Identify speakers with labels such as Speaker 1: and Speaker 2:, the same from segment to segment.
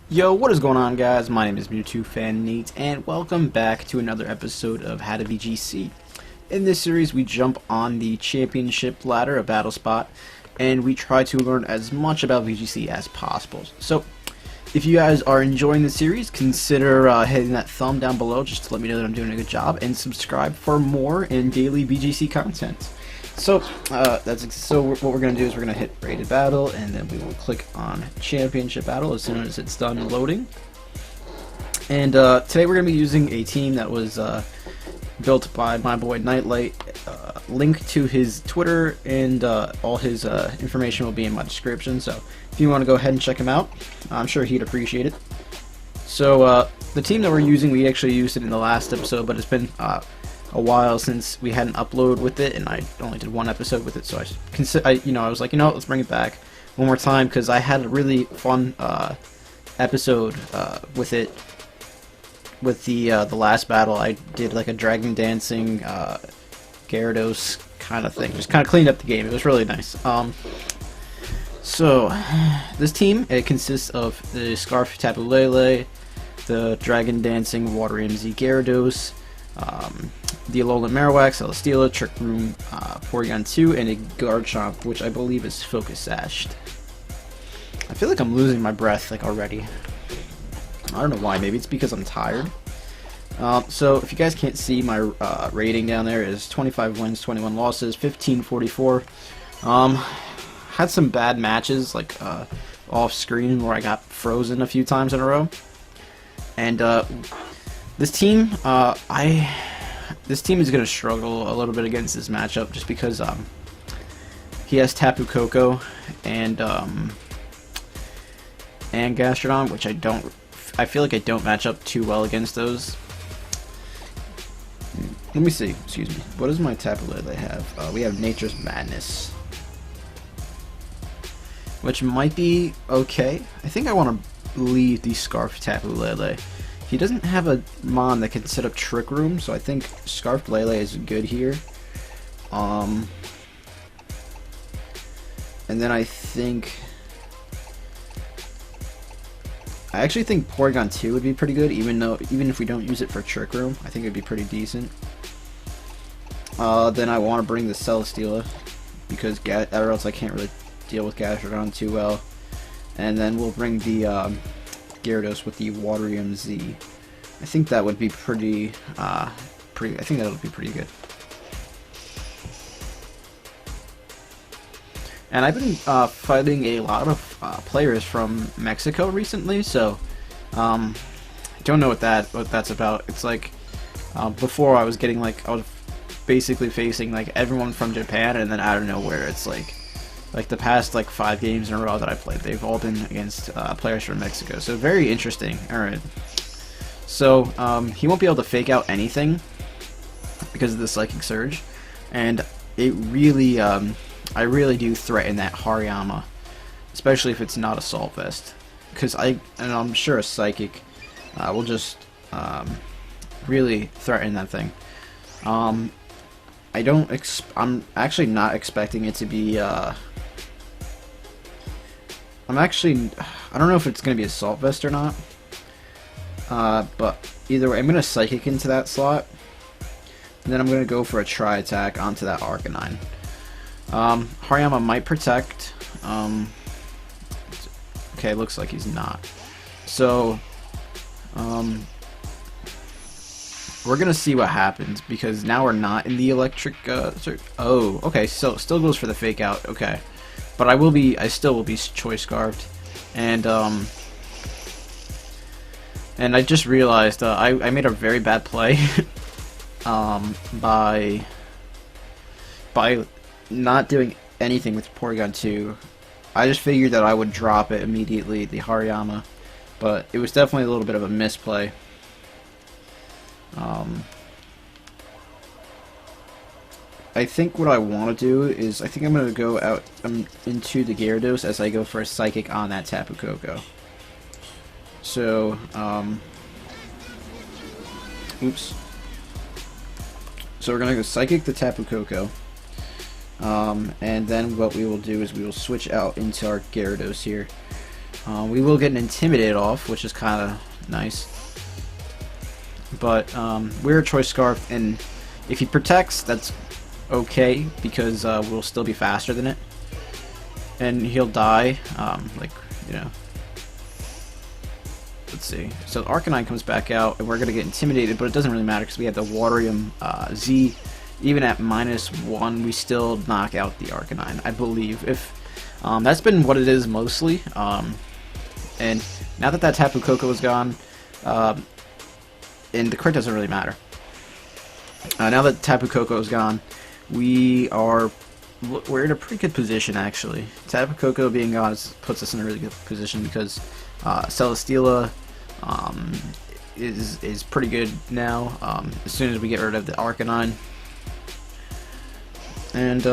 Speaker 1: Yo, what is going on, guys? My name is Mewtwo Fan Nate, and welcome back to another episode of How to VGC. In this series, we jump on the championship ladder of BattleSpot, and we try to learn as much about VGC as possible. So, if you guys are enjoying the series, consider hitting that thumb down below just to let me know that I'm doing a good job, and subscribe for more and daily VGC content. So, what we're going to do is we're going to hit rated battle, and then we will click on championship battle as soon as it's done loading. And today we're going to be using a team that was built by my boy Nightlight. Link to his Twitter and all his information will be in my description, so if you want to go ahead and check him out, I'm sure he'd appreciate it. So the team that we're using, we actually used it in the last episode, but it's been a while since we had an upload with it, and I only did one episode with it, so I was like, let's bring it back one more time, because I had a really fun episode with it. With the last battle, I did like a dragon dancing Gyarados kind of thing, just kind of cleaned up the game. It was really nice. So this team, it consists of the Scarf Tapu Lele, the dragon dancing Waterium Z Gyarados, the Alolan Marowak, Celesteela, Trick Room, Porygon 2, and a Garchomp, which I believe is Focus Sashed. I feel like I'm losing my breath already. I don't know why. Maybe it's because I'm tired. So if you guys can't see, my rating down there is 25 wins, 21 losses, 1544. Had some bad matches off screen where I got frozen a few times in a row. And this team, this team is going to struggle a little bit against this matchup just because he has Tapu Koko and Gastrodon, which I feel like I don't match up too well against those. Let me see. Excuse me. What does my Tapu Lele have? We have Nature's Madness, which might be okay. I think I want to leave the Scarf Tapu Lele. He doesn't have a Mon that can set up Trick Room, so I think Scarf Lele is good here. And then I actually think Porygon 2 would be pretty good, even if we don't use it for Trick Room. I think it'd be pretty decent. Then I want to bring the Celesteela, because or else I can't really deal with Gastrodon too well. And then we'll bring the Gyarados with the Waterium Z. I think that would be pretty I think that would be pretty good. And I've been fighting a lot of players from Mexico recently, so don't know what that's about. It's like before I was getting I was basically facing everyone from Japan, and then out of nowhere it's like the past 5 games in a row that I played, they've all been against players from Mexico. So very interesting. All right. So he won't be able to fake out anything because of the Psychic Surge, and it really I really do threaten that Hariyama, especially if it's not Assault Vest, because I'm sure a Psychic will just really threaten that thing. I'm actually not expecting it to be I don't know if it's going to be Assault Vest or not, but either way, I'm going to Psychic into that slot, and then I'm going to go for a Tri-Attack onto that Arcanine. Hariyama might protect. Okay, looks like he's not. So, we're gonna see what happens, because now we're not in the electric. Oh, okay. So still goes for the fake out. Okay, but I still will be Choice Scarfed, and I just realized I made a very bad play by not doing anything with Porygon 2. I just figured that I would drop it immediately, the Hariyama, but it was definitely a little bit of a misplay. I think what I want to do is I think I'm going to go out into the Gyarados as I go for a Psychic on that Tapu Koko. So, oops. So we're going to go Psychic the Tapu Koko. And then what we will do is we will switch out into our Gyarados here. We will get an Intimidate off, which is kind of nice. But Weird Choice Scarf, and if he protects, that's okay, because we'll still be faster than it. And he'll die, like, you know. Let's see. So Arcanine comes back out, and we're going to get Intimidated, but it doesn't really matter because we have the Waterium Z. Even at -1, we still knock out the Arcanine, I believe. If that's been what it is mostly. And now that Tapu Koko is gone, and the crit doesn't really matter. Now that Tapu Koko is gone, we're in a pretty good position, actually. Tapu Koko being gone puts us in a really good position because Celesteela is pretty good now. As soon as we get rid of the Arcanine, and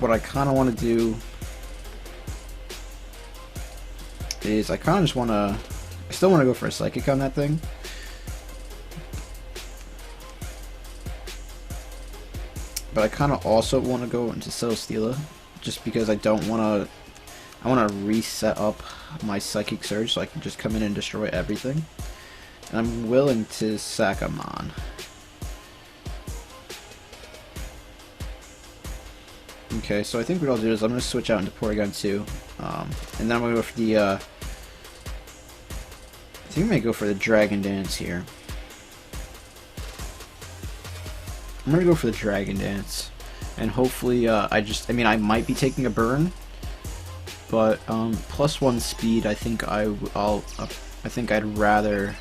Speaker 1: what I kind of want to do is I kind of just want to. I still want to go for a Psychic on that thing. But I kind of also want to go into Celesteela, just because I don't want to. I want to reset up my Psychic Surge so I can just come in and destroy everything. And I'm willing to Sakamon. Okay, so I think what I'll do is I'm going to switch out into Porygon 2. And then I'm going to go for the. I think I may go for the Dragon Dance here. I'm going to go for the Dragon Dance. And hopefully, I mean, I might be taking a burn. But, +1 speed, I think I think I'd rather.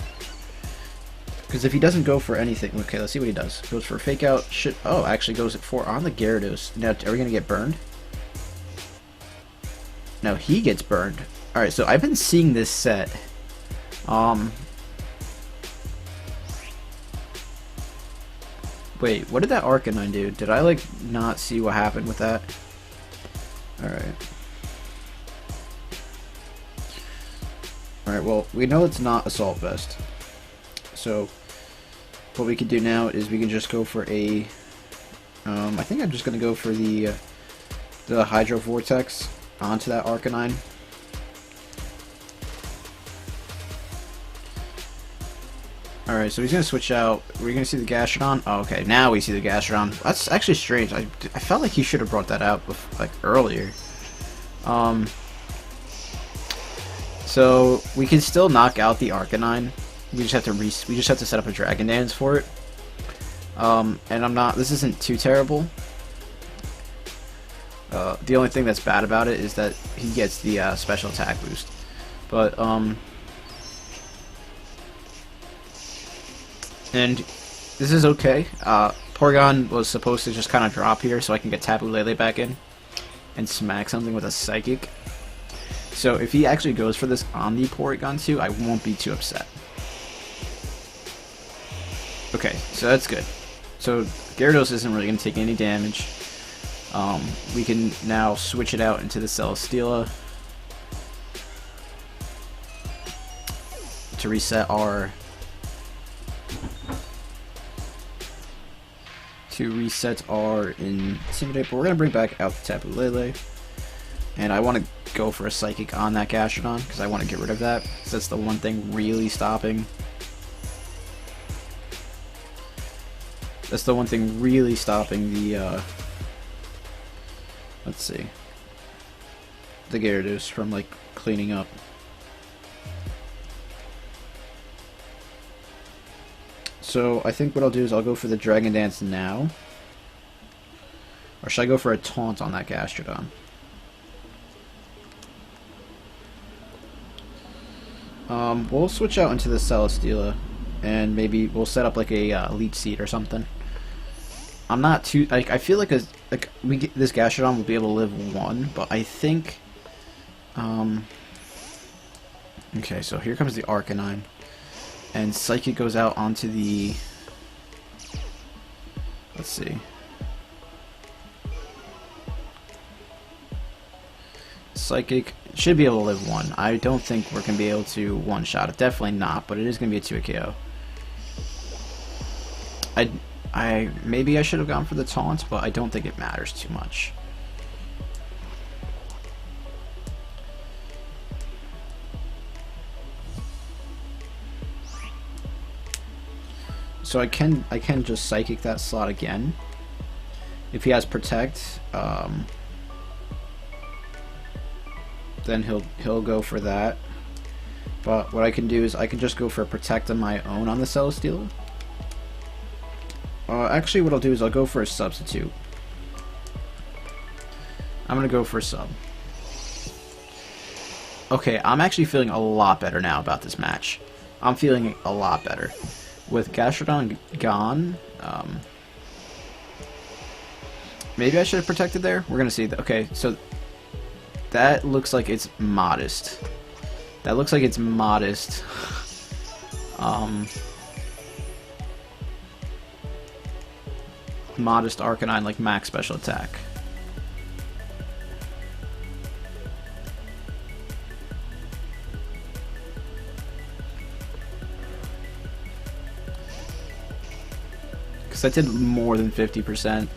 Speaker 1: Because if he doesn't go for anything, okay, let's see what he does. Goes for a Fake Out, shit. Oh, actually goes at 4 on the Gyarados. Now, are we gonna get burned? No, he gets burned. All right, so I've been seeing this set. Wait, what did that Arcanine do? Did I like not see what happened with that? All right. All right. Well, we know it's not Assault Vest, so. What we can do now is we can just go for a. I think I'm just gonna go for the Hydro Vortex onto that Arcanine. All right, so he's gonna switch out. We're gonna see the Gastrodon. Oh, okay, now we see the Gastrodon. That's actually strange. I felt like he should have brought that out like earlier. So we can still knock out the Arcanine. We just have to set up a Dragon Dance for it. And this isn't too terrible. The only thing that's bad about it is that he gets the special attack boost. But and this is okay. Porygon was supposed to just kind of drop here so I can get Tapu Lele back in and smack something with a Psychic. So if he actually goes for this on the Porygon 2, I won't be too upset. Okay, so that's good. So Gyarados isn't really going to take any damage. We can now switch it out into the Celesteela to reset our Intimidate. But we're going to bring back out the Tapu Lele, and I want to go for a Psychic on that Gastrodon because I want to get rid of that. So that's the one thing really stopping. That's the one thing really stopping the, let's see, the Gyarados from, like, cleaning up. So, I think what I'll do is I'll go for the Dragon Dance now. Or should I go for a Taunt on that Gastrodon? We'll switch out into the Celesteela, and maybe we'll set up, like, a Leech Seed or something. I'm not too I feel like this Gastrodon will be able to live 1, but I think okay, so here comes the Arcanine, and Psychic goes out onto the, let's see, Psychic should be able to live 1. I don't think we're gonna be able to one-shot it, definitely not, but it is gonna be a 2-hit KO. Maybe I should have gone for the Taunt, but I don't think it matters too much. So I can just psychic that slot again. If he has protect, then he'll go for that. But what I can do is I can just go for a protect on my own on the Celesteela. Actually, what I'll do is I'll go for a substitute. I'm gonna go for a sub. Okay, I'm actually feeling a lot better now about this match. I'm feeling a lot better. With Gastrodon gone, maybe I should have protected there? We're gonna see. Okay, so that looks like it's modest. That looks like it's modest. Modest Arcanine, like max special attack. Because that did more than 50%.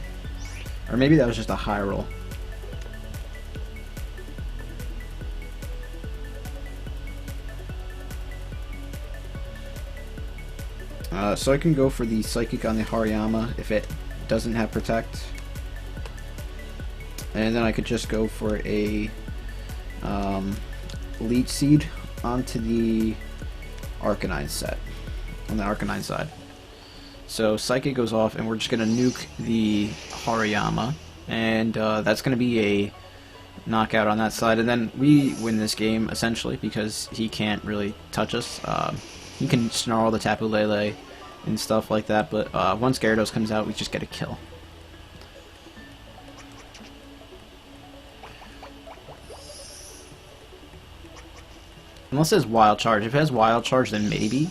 Speaker 1: Or maybe that was just a high roll. So I can go for the Psychic on the Hariyama if it doesn't have Protect. And then I could just go for a Leech Seed onto the Arcanine set, on the Arcanine side. So Psychic goes off, and we're just going to nuke the Hariyama, and that's going to be a knockout on that side. And then we win this game, essentially, because he can't really touch us. He can snarl the Tapu Lele and stuff like that, but once Gyarados comes out, we just get a kill. Unless it has Wild Charge. If it has Wild Charge, then maybe.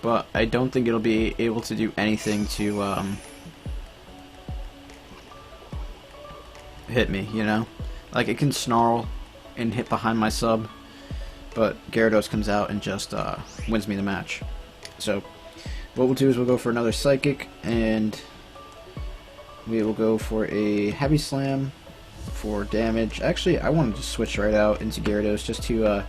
Speaker 1: But I don't think it'll be able to do anything to hit me, you know? Like, it can snarl and hit behind my sub, but Gyarados comes out and just wins me the match. So what we'll do is we'll go for another Psychic, and we will go for a Heavy Slam for damage. Actually, I wanted to switch right out into Gyarados just to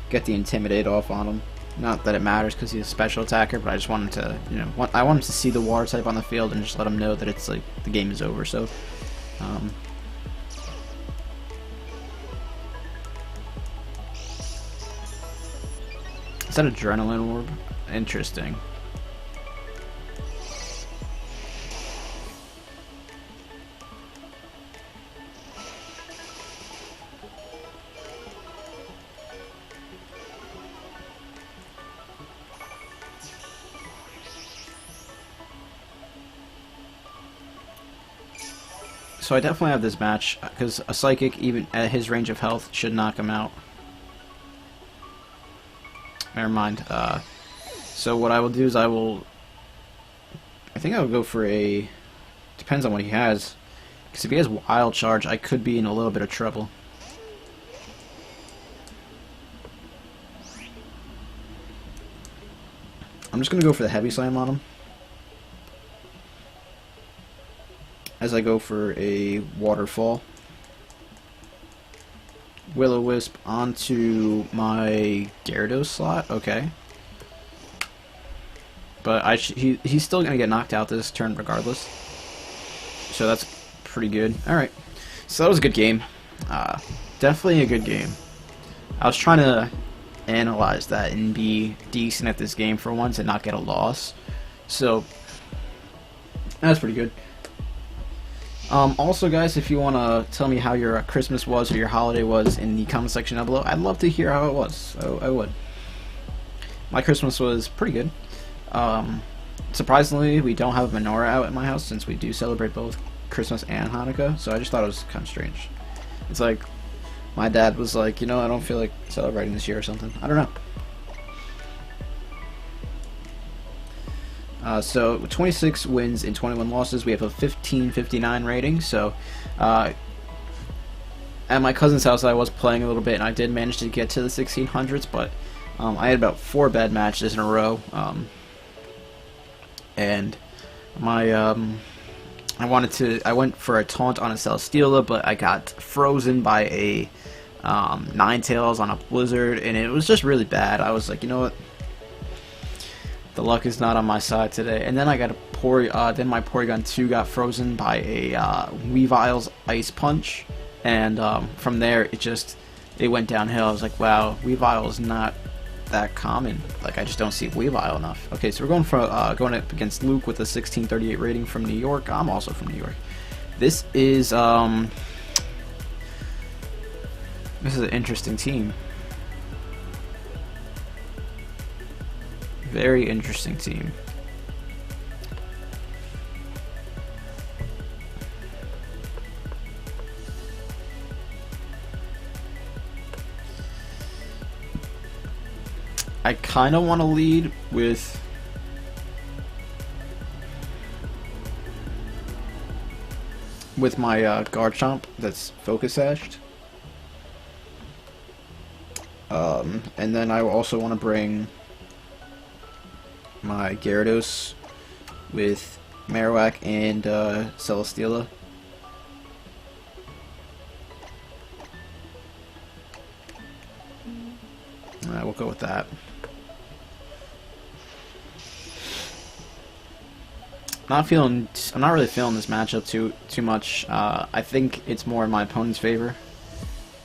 Speaker 1: get the Intimidate off on him. Not that it matters because he's a special attacker, but I just wanted to, you know, I wanted to see the Water type on the field and just let him know that it's like the game is over. So, is that Adrenaline Orb? Interesting. So I definitely have this match, because a Psychic, even at his range of health, should knock him out. Never mind. So what I will do is I think I will go for a... Depends on what he has. Because if he has Wild Charge, I could be in a little bit of trouble. I'm just going to go for the Heavy Slam on him. As I go for a Waterfall. Will-O-Wisp onto my Gyarados slot. Okay. But he's still going to get knocked out this turn regardless. So that's pretty good. Alright. So that was a good game. Definitely a good game. I was trying to analyze that and be decent at this game for once and not get a loss. So that's pretty good. Also, guys, if you want to tell me how your Christmas was or your holiday was in the comment section down below, I'd love to hear how it was. I would. My Christmas was pretty good. Surprisingly, we don't have a menorah out at my house since we do celebrate both Christmas and Hanukkah, so I just thought it was kind of strange. It's like, my dad was like, you know, I don't feel like celebrating this year or something. I don't know. So 26 wins and 21 losses. We have a 1559 rating. So at my cousin's house, I was playing a little bit, and I did manage to get to the 1600s, but I had about 4 bad matches in a row, and my I I went for a taunt on a Celesteela, but I got frozen by a Ninetales on a Blizzard, and it was just really bad. I was like, you know what? The luck is not on my side today. And then I got a then my Porygon 2 got frozen by a Weavile's Ice Punch, and from there it went downhill. I was like, wow, Weavile is not that common. Like, I just don't see Weavile enough. Okay, so we're going for going up against Luke with a 1638 rating from New York. I'm also from New York. This is an interesting team. Very interesting team. I kind of want to lead with my Garchomp that's Focus Sashed. And then I also want to bring my Gyarados with Marowak and Celesteela. Alright, we'll go with that. I'm not really feeling this matchup too much. I think it's more in my opponent's favor,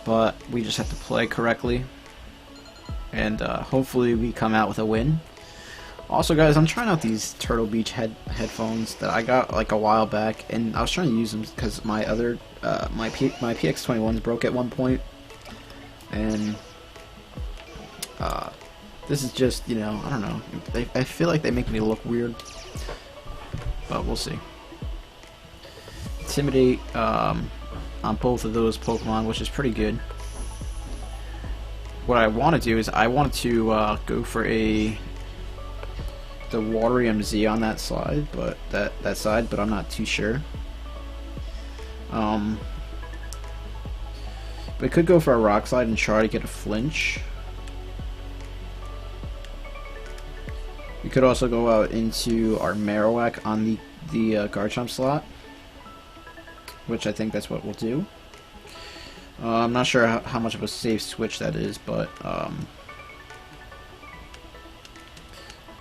Speaker 1: but we just have to play correctly, and hopefully we come out with a win. Also, guys, I'm trying out these Turtle Beach headphones that I got like a while back, and I was trying to use them because my other my PX21s broke at one point, and this is just, you know, I don't know. I feel like they make me look weird, but we'll see. Intimidate on both of those Pokemon, which is pretty good. What I want to do is I want to go for the Waterium Z on that slide, but that side, but I'm not too sure. We could go for a Rock Slide and try to get a flinch. We could also go out into our Marowak on the Garchomp slot, which I think that's what we'll do. I'm not sure how much of a safe switch that is, but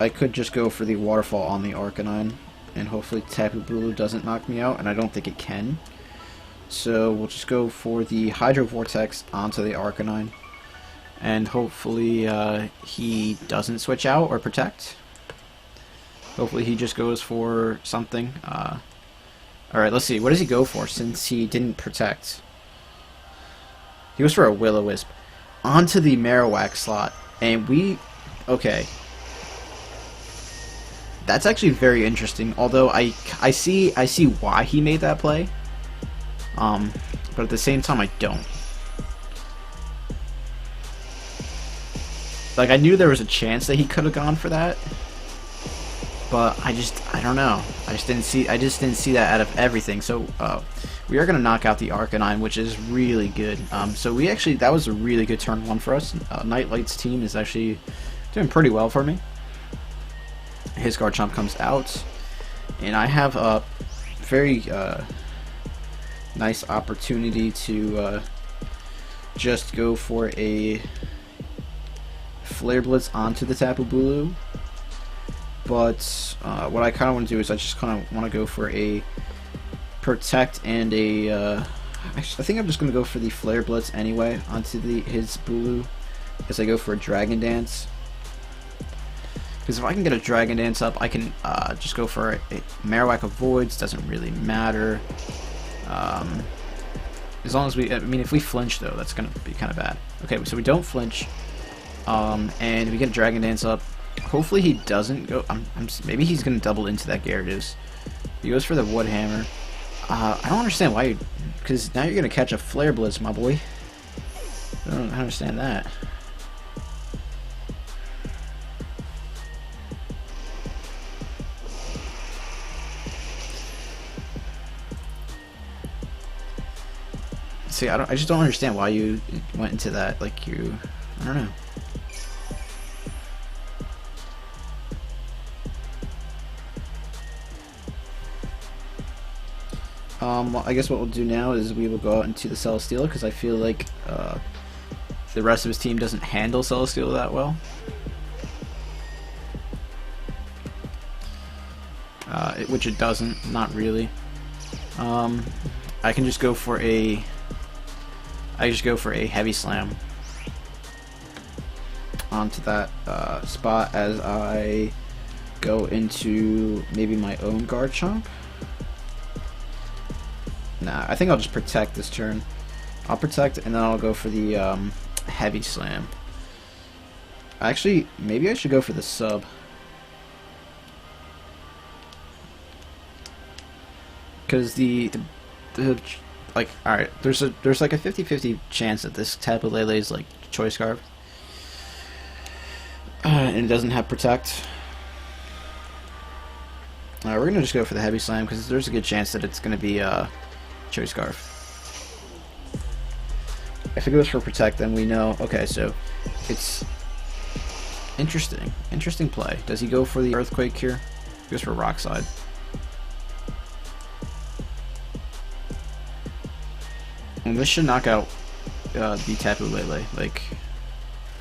Speaker 1: I could just go for the Waterfall on the Arcanine, and hopefully Tapu Bulu doesn't knock me out, and I don't think it can. So we'll just go for the Hydro Vortex onto the Arcanine, and hopefully he doesn't switch out or protect. Hopefully he just goes for something. Alright, let's see. What does he go for since he didn't protect? He goes for a Will-O-Wisp onto the Marowak slot, and okay. That's actually very interesting, although I see why he made that play. But at the same time I don't. Like, I knew there was a chance that he could have gone for that, but I don't know. I just didn't see that out of everything. So we are gonna knock out the Arcanine, which is really good. So that was a really good turn one for us. Nightlight's team is actually doing pretty well for me. His Garchomp comes out, and I have a very nice opportunity to just go for a Flare Blitz onto the Tapu Bulu. But what I kind of want to do is I just kind of want to go for a Protect and a I think I'm just going to go for the Flare Blitz anyway onto his Bulu as I go for a Dragon Dance. Because if I can get a Dragon Dance up, I can just go for a Marowak Avoids, doesn't really matter. As long as I mean, if we flinch though, that's going to be kind of bad. Okay, so we don't flinch, and we get a Dragon Dance up. Hopefully he doesn't go, maybe he's going to double into that Gyarados. He goes for the Wood Hammer. I don't understand why because now you're going to catch a Flare Blitz, my boy. I don't understand that. See, I just don't understand why you went into that. Like, I don't know. Well, I guess what we'll do now is we will go out into the Celestial, because I feel like the rest of his team doesn't handle Celestial that well. Which it doesn't, not really. I can just go for a heavy slam onto that spot as I go into maybe my own guard chomp. Nah, I think I'll just protect this turn. I'll protect and then I'll go for the heavy slam. Actually, maybe I should go for the sub. Because the like, alright, there's like a 50-50 chance that this Tapu Lele is like Choice Scarf. And it doesn't have protect. We're gonna just go for the heavy slam because there's a good chance that it's gonna be Choice Scarf. If it goes for protect, then we know. Okay, so it's interesting play. Does he go for the earthquake here? He goes for rock slide. And this should knock out the Tapu Lele. Like,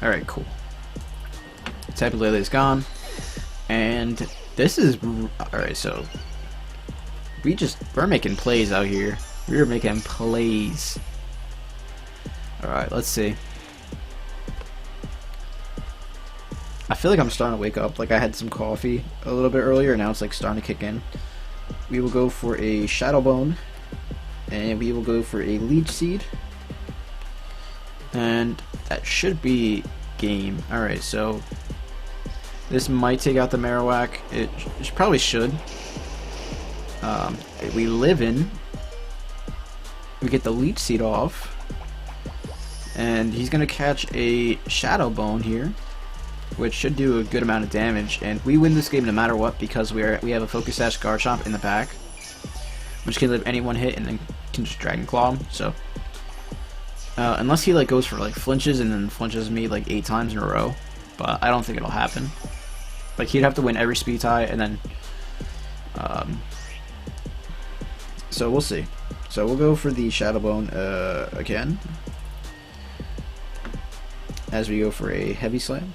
Speaker 1: all right, cool. Tapu Lele is gone, and this is alright. So we're making plays out here. We're making plays. Alright, let's see. I feel like I'm starting to wake up. Like I had some coffee a little bit earlier, now it's like starting to kick in. We will go for a Shadow Bone, and we will go for a Leech Seed, and that should be game. Alright, so this might take out the Marowak. It probably should. We live in. We get the Leech Seed off. And he's going to catch a Shadow Bone here, which should do a good amount of damage. And we win this game no matter what because we have a Focus Sash Garchomp in the back, which can live any one hit and then can just Dragon Claw him. So, unless he like goes for like flinches and then flinches me like 8 times in a row, but I don't think it'll happen. Like he'd have to win every speed tie, and then so we'll see. So we'll go for the Shadow Bone again, as we go for a heavy slam.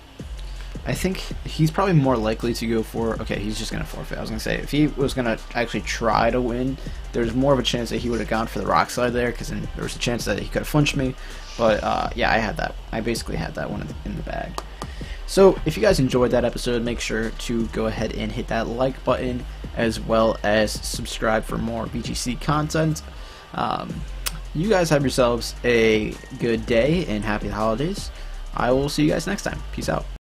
Speaker 1: I think he's probably more likely to go for. Okay, he's just gonna forfeit. I was gonna say if he was gonna actually try to win, there's more of a chance that he would have gone for the rock slide there, because then there was a chance that he could have flinched me. But yeah, I had that. I basically had that one in the bag. So if you guys enjoyed that episode, make sure to go ahead and hit that like button, as well as subscribe for more VGC content. You guys have yourselves a good day and happy holidays. I will see you guys next time. Peace out.